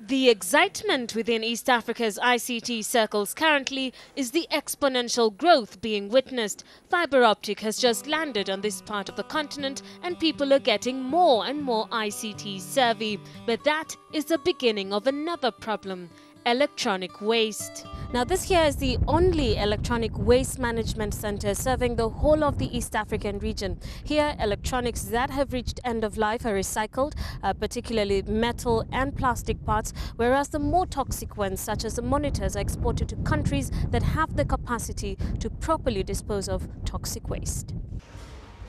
The excitement within East Africa's ICT circles currently is the exponential growth being witnessed. Fiber optic has just landed on this part of the continent and people are getting more and more ICT savvy. But that is the beginning of another problem: electronic waste. Now, this here is the only electronic waste management center serving the whole of the East African region. Here, electronics that have reached end of life are recycled, particularly metal and plastic parts, whereas the more toxic ones, such as the monitors, are exported to countries that have the capacity to properly dispose of toxic waste.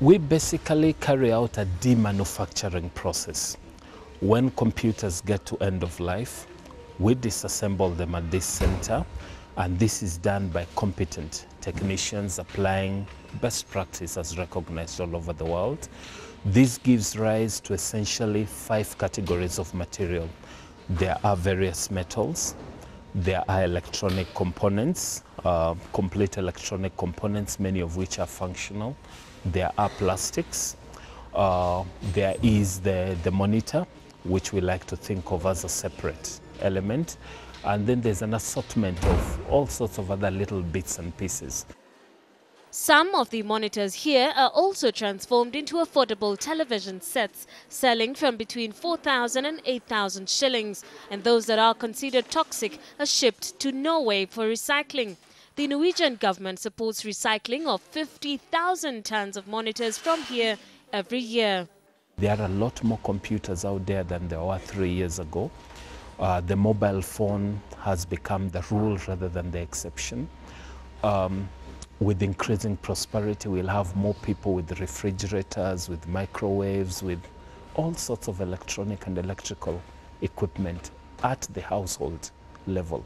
We basically carry out a demanufacturing process. When computers get to end of life, we disassemble them at this center, and this is done by competent technicians applying best practice as recognized all over the world. This gives rise to essentially 5 categories of material. There are various metals, there are electronic components, complete electronic components, many of which are functional. There are plastics, there is the monitor, which we like to think of as a separate element, and then there's an assortment of all sorts of other little bits and pieces. Some of the monitors here are also transformed into affordable television sets, selling from between 4,000 and 8,000 shillings, and those that are considered toxic are shipped to Norway for recycling. The Norwegian government supports recycling of 50,000 tons of monitors from here every year. There are a lot more computers out there than there were 3 years ago. The mobile phone has become the rule rather than the exception. With increasing prosperity, we'll have more people with refrigerators, with microwaves, with all sorts of electronic and electrical equipment at the household level.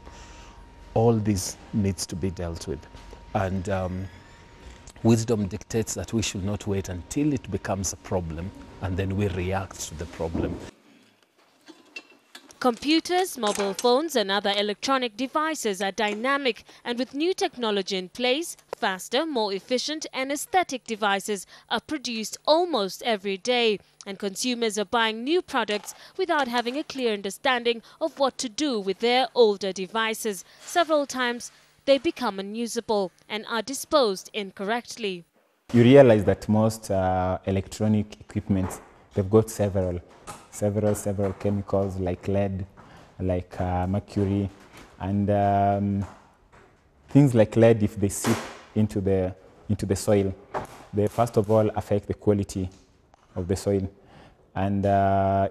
All this needs to be dealt with. And wisdom dictates that we should not wait until it becomes a problem and then we react to the problem. Computers, mobile phones and other electronic devices are dynamic, and with new technology in place, faster, more efficient and aesthetic devices are produced almost every day, and consumers are buying new products without having a clear understanding of what to do with their older devices. Several times they become unusable and are disposed incorrectly. You realize that most electronic equipment, they've got several chemicals like lead, like mercury, and things like lead, if they seep into the soil, they first of all affect the quality of the soil, and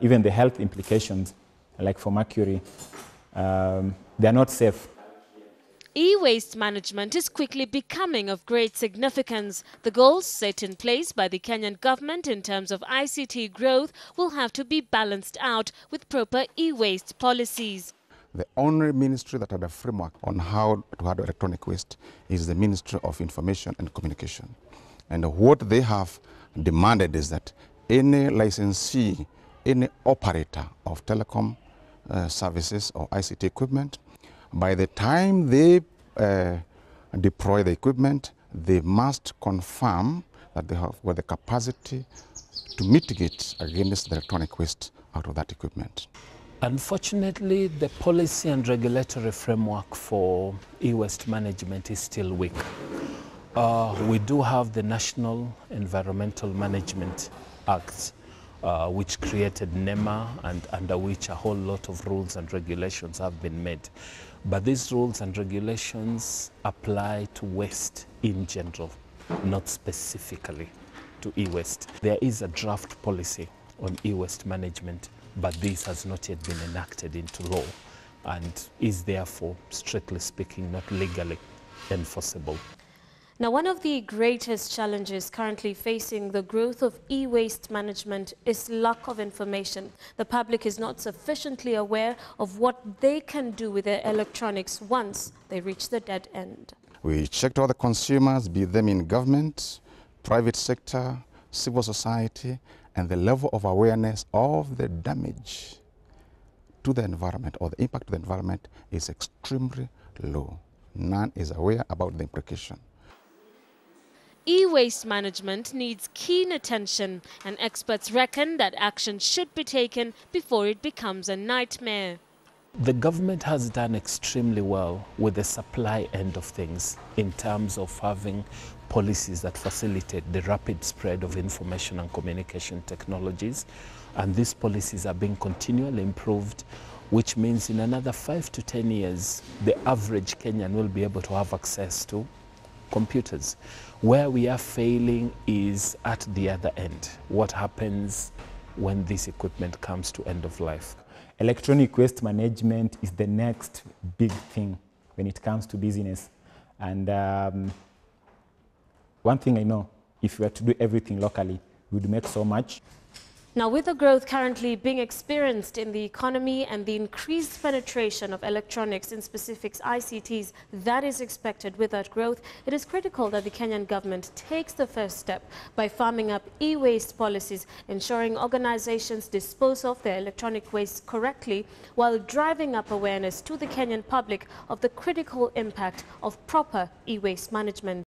even the health implications, like for mercury, they are not safe. E-waste management is quickly becoming of great significance. The goals set in place by the Kenyan government in terms of ICT growth will have to be balanced out with proper e-waste policies. The only ministry that had a framework on how to handle electronic waste is the Ministry of Information and Communication. And what they have demanded is that any licensee, any operator of telecom services or ICT equipment, by the time they deploy the equipment, they must confirm that they have the capacity to mitigate against the electronic waste out of that equipment. Unfortunately, the policy and regulatory framework for e-waste management is still weak. We do have the National Environmental Management Act, which created NEMA and under which a whole lot of rules and regulations have been made. But these rules and regulations apply to waste in general, not specifically to e-waste. There is a draft policy on e-waste management, but this has not yet been enacted into law and is therefore, strictly speaking, not legally enforceable. Now, one of the greatest challenges currently facing the growth of e-waste management is lack of information. The public is not sufficiently aware of what they can do with their electronics once they reach the dead end. We checked all the consumers, be them in government, private sector, civil society, and the level of awareness of the damage to the environment or the impact to the environment is extremely low. None is aware about the implication. E-waste management needs keen attention, and experts reckon that action should be taken before it becomes a nightmare. The government has done extremely well with the supply end of things in terms of having policies that facilitate the rapid spread of information and communication technologies. And these policies are being continually improved, which means in another 5 to 10 years, the average Kenyan will be able to have access to computers. Where we are failing is at the other end. What happens when this equipment comes to end of life? Electronic waste management is the next big thing when it comes to business. And one thing I know, if we were to do everything locally, we would make so much. Now, with the growth currently being experienced in the economy and the increased penetration of electronics, in specifics ICTs, that is expected with that growth, it is critical that the Kenyan government takes the first step by farming up e-waste policies, ensuring organizations dispose of their electronic waste correctly, while driving up awareness to the Kenyan public of the critical impact of proper e-waste management.